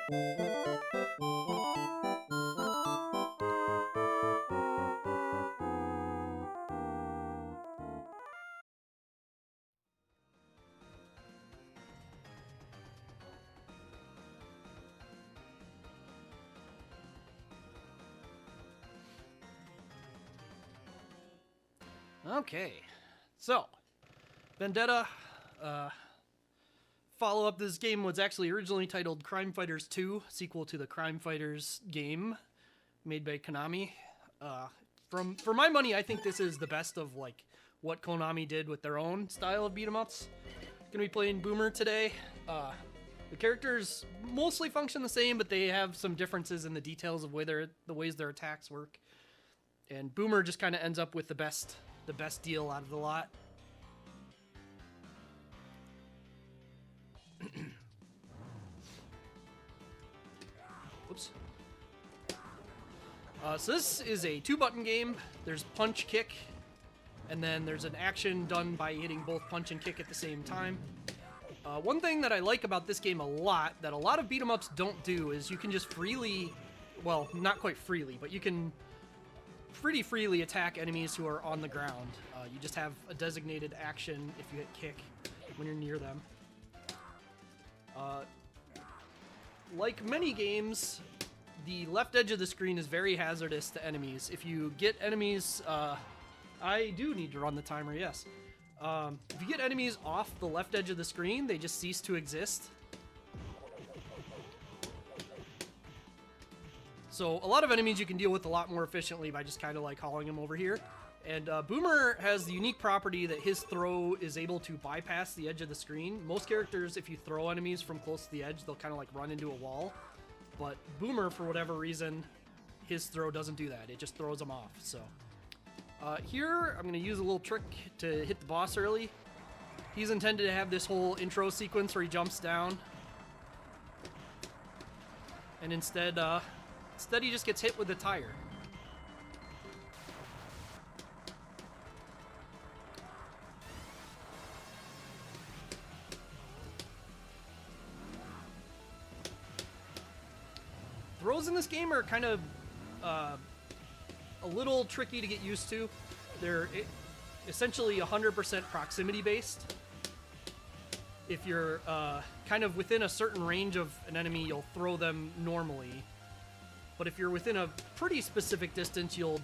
Okay, so Vendetta, follow-up. This game was actually originally titled Crime Fighters 2, sequel to the Crime Fighters game made by Konami. For my money, I think this is the best of like what Konami did with their own style of beat-em-ups. Gonna be playing Boomer today. The characters mostly function the same, but they have some differences in the details of the ways their attacks work. And Boomer just kind of ends up with the best deal out of the lot. Whoops. So this is a 2-button game. There's punch, kick, and then there's an action done by hitting both punch and kick at the same time. One thing that I like about this game a lot, that a lot of beat-em-ups don't do, is you can just freely, well, not quite freely, but you can pretty freely attack enemies who are on the ground. You just have a designated action if you hit kick when you're near them. Like many games, the left edge of the screen is very hazardous to enemies. If you get enemies, I do need to run the timer, yes. If you get enemies off the left edge of the screen, they just cease to exist. So a lot of enemies you can deal with a lot more efficiently by just kind of like hauling them over here. And Boomer has the unique property that his throw is able to bypass the edge of the screen. Most characters, if you throw enemies from close to the edge, they'll kind of like run into a wall. But Boomer, for whatever reason, his throw doesn't do that. It just throws them off. So here, I'm going to use a little trick to hit the boss early. He's intended to have this whole intro sequence where he jumps down. And instead he just gets hit with the tire. Throws in this game are kind of a little tricky to get used to. They're essentially 100% proximity based. If you're kind of within a certain range of an enemy, you'll throw them normally. But if you're within a pretty specific distance, you'll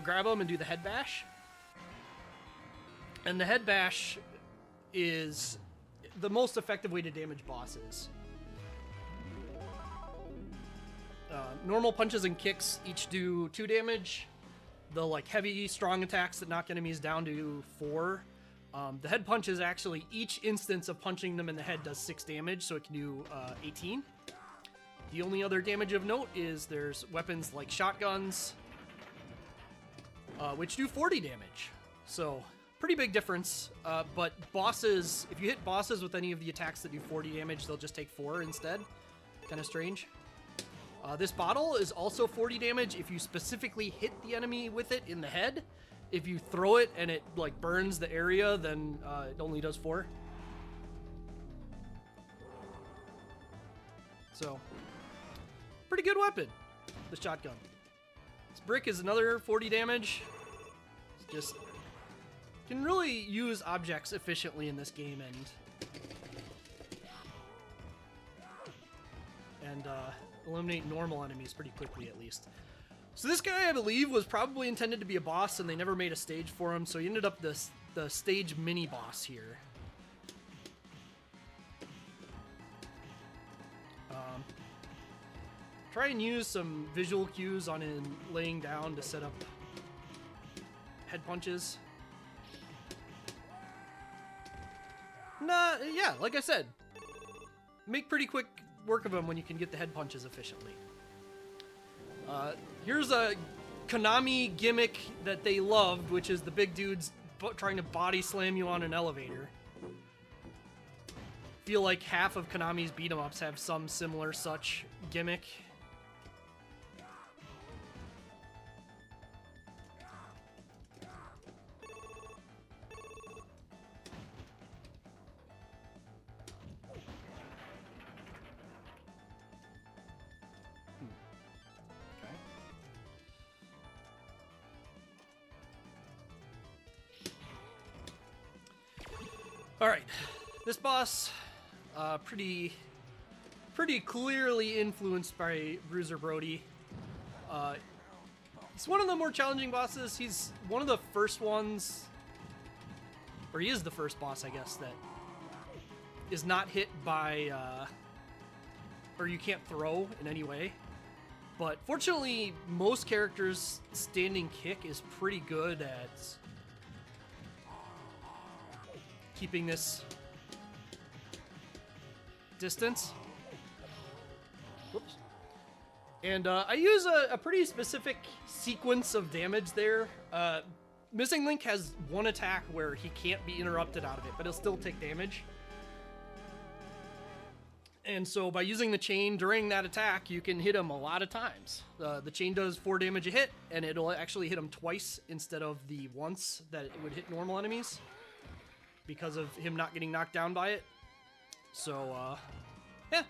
grab them and do the head bash. And the head bash is the most effective way to damage bosses. Normal punches and kicks each do 2 damage. The like heavy, strong attacks that knock enemies down do 4. The head punch is actually, each instance of punching them in the head does 6 damage, so it can do 18. The only other damage of note is there's weapons like shotguns, which do 40 damage. So, pretty big difference. But bosses, if you hit bosses with any of the attacks that do 40 damage, they'll just take 4 instead. Kind of strange. This bottle is also 40 damage if you specifically hit the enemy with it in the head. If you throw it and it like burns the area, then it only does 4. So, pretty good weapon, the shotgun. This brick is another 40 damage. It's just can really use objects efficiently in this game and eliminate normal enemies pretty quickly, at least. So this guy, I believe, was probably intended to be a boss, and they never made a stage for him, so he ended up the stage mini-boss here. Try and use some visual cues on him laying down to set up head punches. Nah, yeah, like I said, make pretty quick work of him when you can get the head punches efficiently. Here's a Konami gimmick that they loved, which is the big dudes trying to body slam you on an elevator. Feel like half of Konami's beat-em-ups have some similar such gimmick. Alright, this boss, pretty clearly influenced by Bruiser Brody. He's one of the more challenging bosses. He's one of the first ones, or he is the first boss, I guess, that is not hit by, or you can't throw in any way. But fortunately, most characters' standing kick is pretty good at keeping this distance. Whoops. And I use a pretty specific sequence of damage there. Missing Link has one attack where he can't be interrupted out of it, but he'll still take damage. And so by using the chain during that attack, you can hit him a lot of times. The chain does 4 damage a hit, and it'll actually hit him twice instead of the once that it would hit normal enemies, because of him not getting knocked down by it. So, yeah.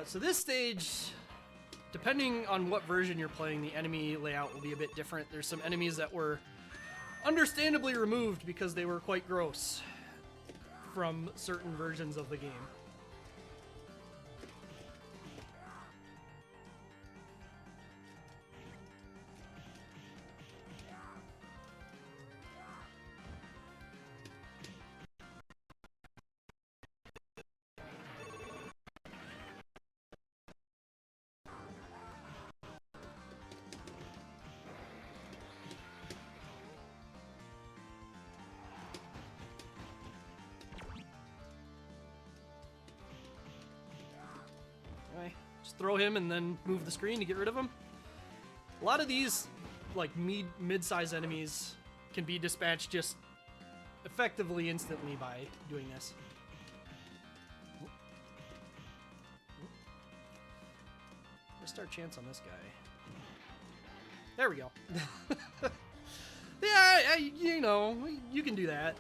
So this stage, depending on what version you're playing, the enemy layout will be a bit different. There's some enemies that were understandably removed because they were quite gross from certain versions of the game. Just throw him and then move the screen to get rid of him. A lot of these, like, mid-size enemies can be dispatched just effectively instantly by doing this. Missed our chance on this guy. There we go. Yeah, you know, you can do that.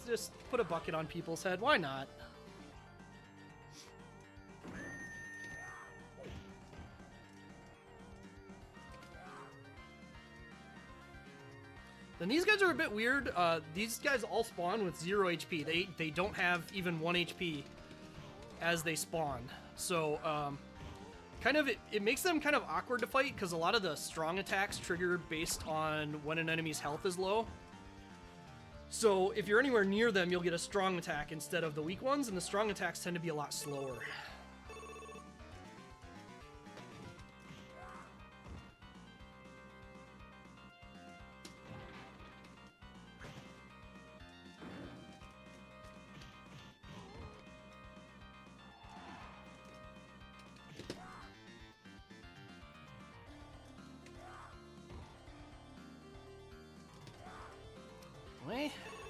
Just put a bucket on people's head. Why not? Then these guys are a bit weird. These guys all spawn with 0 HP. They don't have even 1 HP as they spawn. So, kind of, it makes them kind of awkward to fight because a lot of the strong attacks trigger based on when an enemy's health is low. So if you're anywhere near them, you'll get a strong attack instead of the weak ones, and the strong attacks tend to be a lot slower.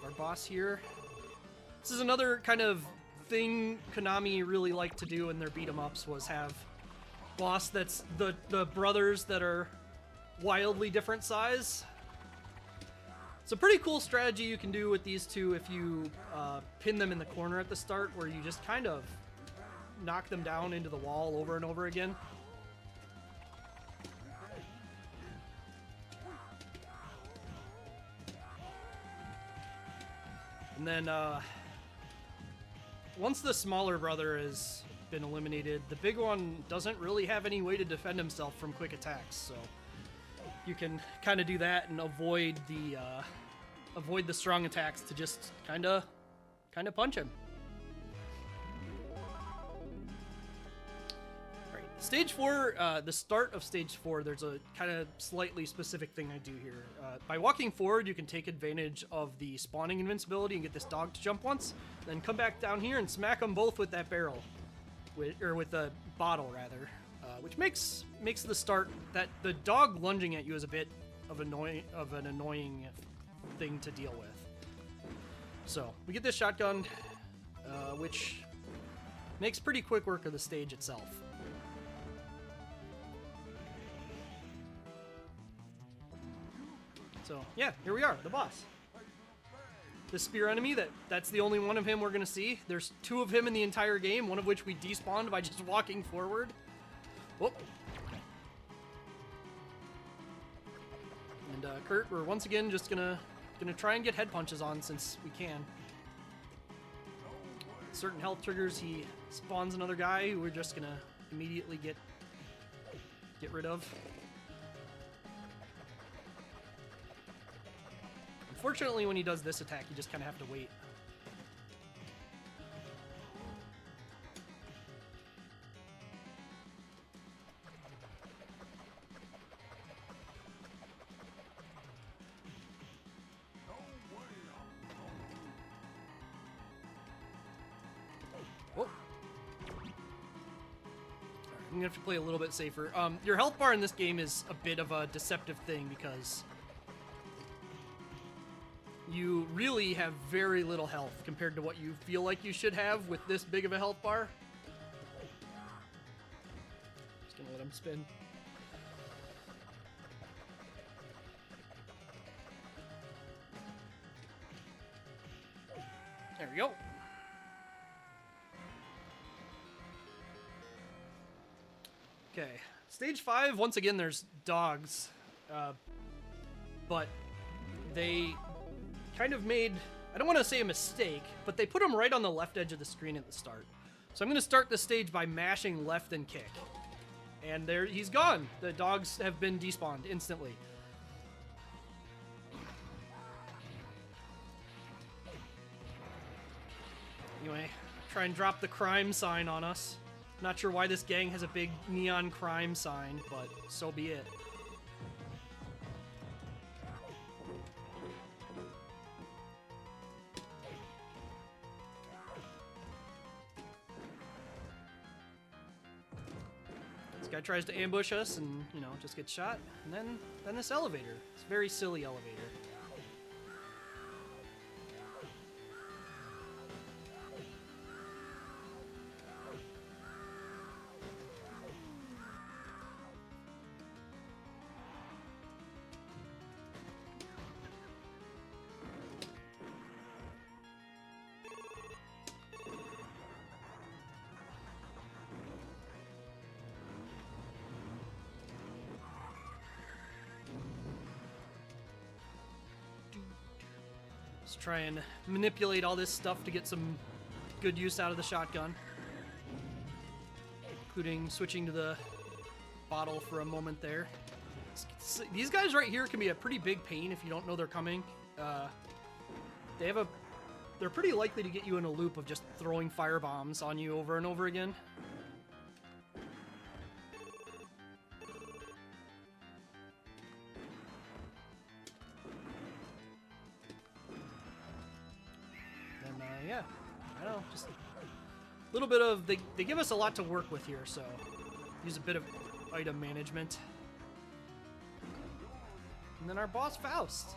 Our boss here. This is another kind of thing Konami really liked to do in their beat-em-ups, was have boss that's the brothers that are wildly different size. It's a pretty cool strategy you can do with these two if you pin them in the corner at the start, where you just kind of knock them down into the wall over and over again. And then, once the smaller brother has been eliminated, the big one doesn't really have any way to defend himself from quick attacks, so you can kind of do that and avoid the strong attacks to just kind of punch him. Stage 4, the start of Stage 4, there's a kind of slightly specific thing I do here. By walking forward, you can take advantage of the spawning invincibility and get this dog to jump once, then come back down here and smack them both with that barrel, with the bottle rather, which makes the start, that the dog lunging at you is a bit of an annoying thing to deal with. So we get this shotgun, which makes pretty quick work of the stage itself. So, yeah, here we are, the boss. The spear enemy, that's the only one of him we're going to see. There's 2 of him in the entire game, one of which we despawned by just walking forward. Oh. And Kurt, we're once again just gonna try and get head punches on since we can. Certain health triggers, he spawns another guy who we're just gonna immediately get rid of. Unfortunately, when he does this attack, you just kind of have to wait. Whoa. I'm gonna have to play a little bit safer. Your health bar in this game is a bit of a deceptive thing because you really have very little health compared to what you feel like you should have with this big of a health bar. Just gonna let him spin. There we go. Okay, stage 5, once again, there's dogs, but they kind of made, I don't want to say a mistake, but they put him right on the left edge of the screen at the start. So I'm going to start the stage by mashing left and kick. And there, he's gone. The dogs have been despawned instantly. Anyway, try and drop the crime sign on us. Not sure why this gang has a big neon crime sign, but so be it. This guy tries to ambush us and, you know, just gets shot. And then this elevator. It's a very silly elevator. Let's try and manipulate all this stuff to get some good use out of the shotgun. Including switching to the bottle for a moment there. These guys right here can be a pretty big pain if you don't know they're coming. They're pretty likely to get you in a loop of just throwing fire bombs on you over and over again. Yeah, I don't know, just a little bit of, they give us a lot to work with here, so use a bit of item management. And then our boss, Faust.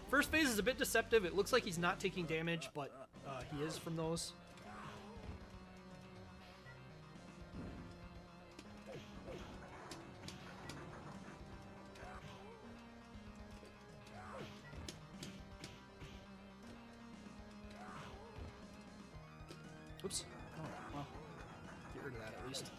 First phase is a bit deceptive. It looks like he's not taking damage, but he is from those. Oops. Oh, well, get rid of that at least.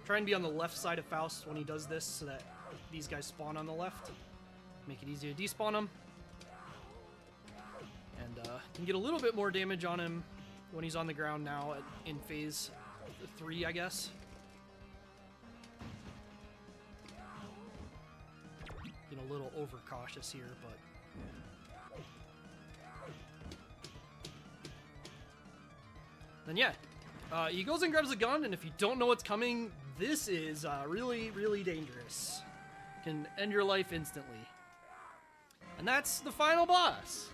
Try and be on the left side of Faust when he does this so that these guys spawn on the left. Make it easy to despawn them. And can get a little bit more damage on him when he's on the ground now in phase 3, I guess. A little overcautious here, but then yeah, he goes and grabs a gun, and if you don't know what's coming, this is really, really dangerous. Can end your life instantly. And that's the final boss.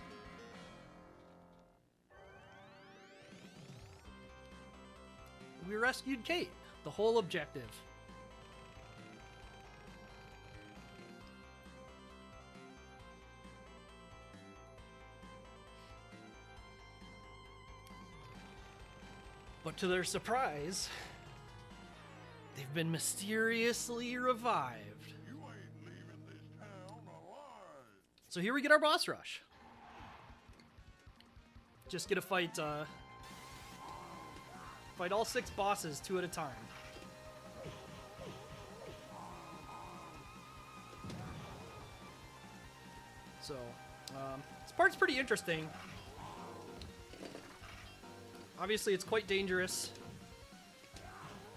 We rescued Kate, the whole objective. But to their surprise, They've been mysteriously revived. You ain't leaving this town alive. So here we get our boss rush. Just get to fight all 6 bosses 2 at a time. So, this part's pretty interesting. Obviously, it's quite dangerous,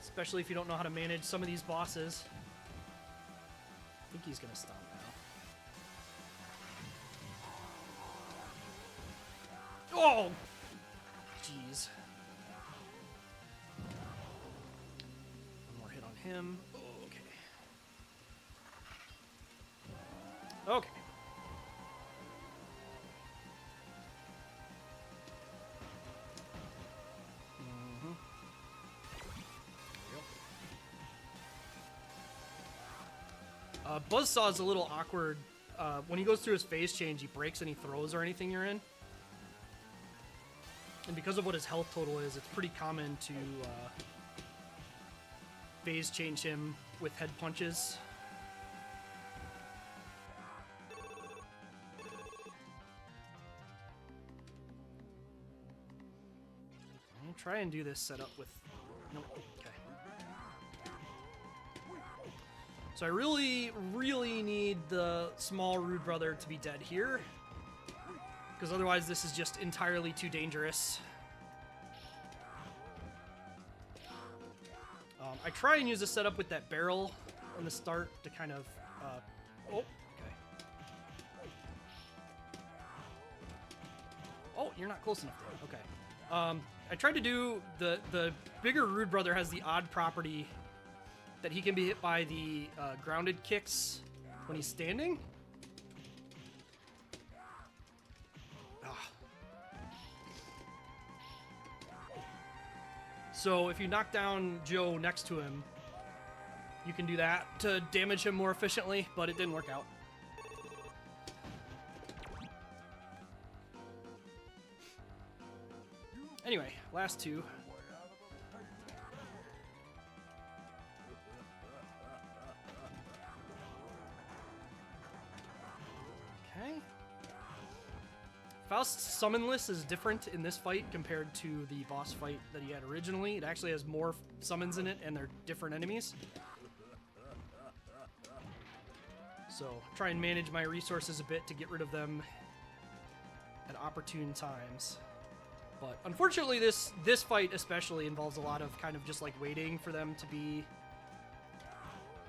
especially if you don't know how to manage some of these bosses. I think he's gonna stop now. Oh! Jeez. One more hit on him. Oh, okay. Okay. Buzzsaw is a little awkward. When he goes through his phase change, he breaks any throws or anything you're in. And because of what his health total is, it's pretty common to phase change him with head punches. I'll try and do this setup with... Nope. Okay. So I really, really need the small rude brother to be dead here, because otherwise this is just entirely too dangerous. I try and use a setup with that barrel on the start to kind of... oh, okay. Oh, you're not close enough there. Okay. I tried to do... The bigger rude brother has the odd property that he can be hit by the grounded kicks when he's standing. Ah. So if you knock down Joe next to him, you can do that to damage him more efficiently, but it didn't work out. Anyway, last 2. Faust's summon list is different in this fight compared to the boss fight that he had originally. It actually has more summons in it, and they're different enemies. So, try and manage my resources a bit to get rid of them at opportune times. But unfortunately, this fight especially involves a lot of kind of just like waiting for them to be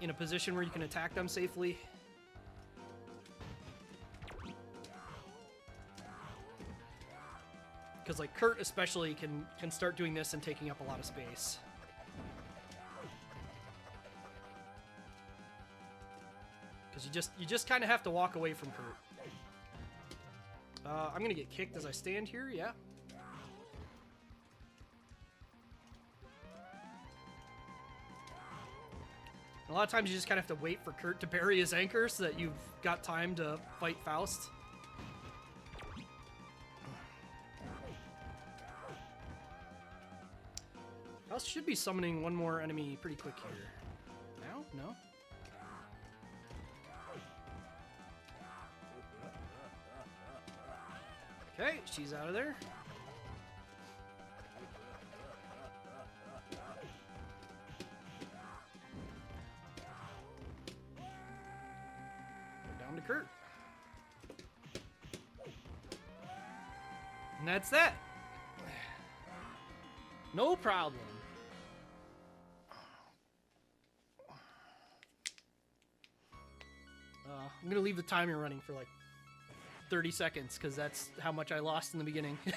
in a position where you can attack them safely. Because like Kurt especially can start doing this and taking up a lot of space. Because you just kind of have to walk away from Kurt. I'm gonna get kicked as I stand here. Yeah. A lot of times you just kind of have to wait for Kurt to bury his anchor so that you've got time to fight Faust. Faust should be summoning one more enemy pretty quick here. Now? No? Okay, she's out of there. Down to Kurt. And that's that. No problem. I'm gonna leave the timer running for like 30 seconds because that's how much I lost in the beginning. So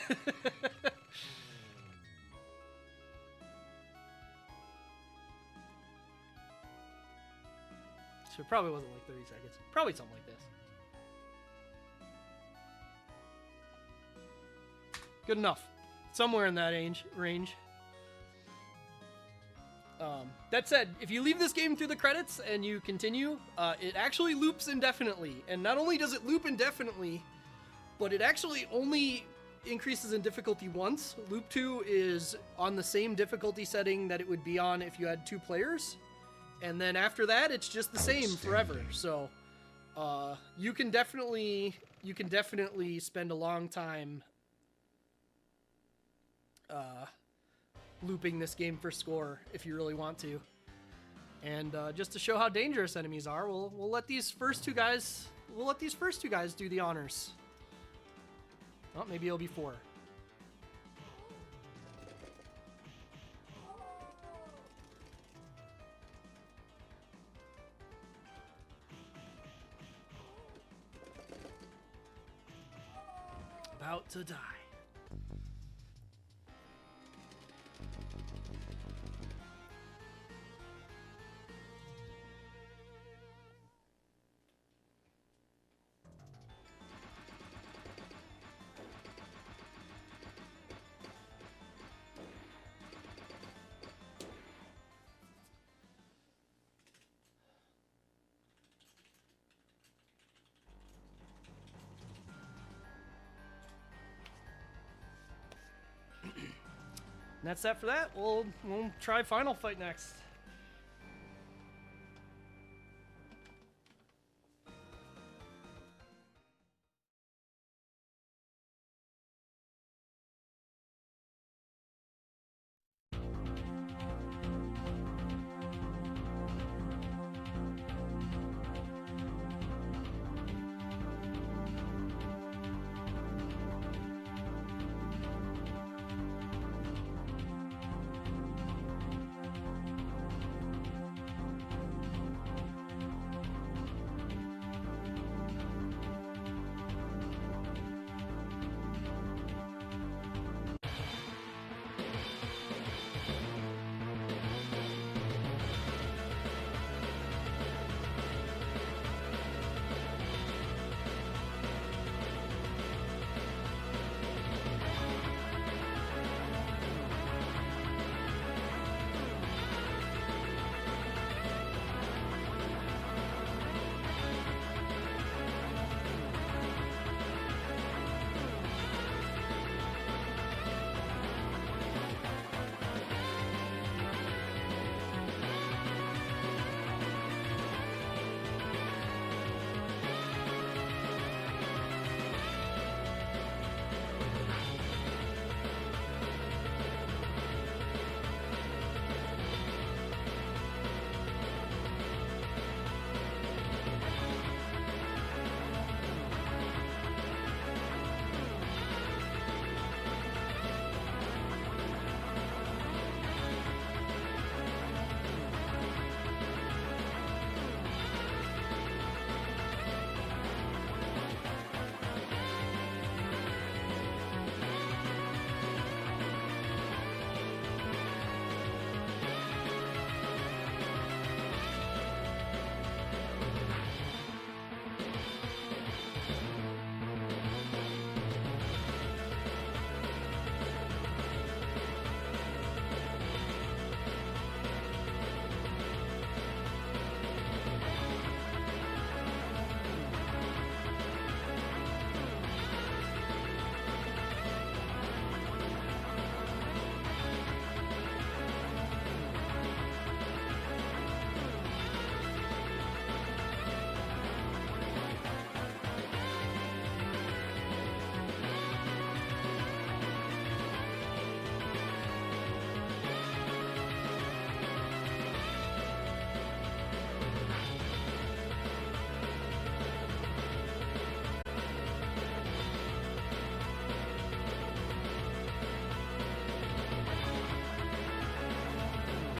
it probably wasn't like 30 seconds. Probably something like this. Good enough. Somewhere in that range. That said, if you leave this game through the credits and you continue, it actually loops indefinitely. And not only does it loop indefinitely, but it actually only increases in difficulty once. Loop 2 is on the same difficulty setting that it would be on if you had 2 players. And then after that, it's just the same forever. So you can definitely spend a long time looping this game for score if you really want to. And just to show how dangerous enemies are, we'll let these first two guys do the honors. Well, maybe it'll be 4. About to die. And that's that for that. We'll try Final Fight next.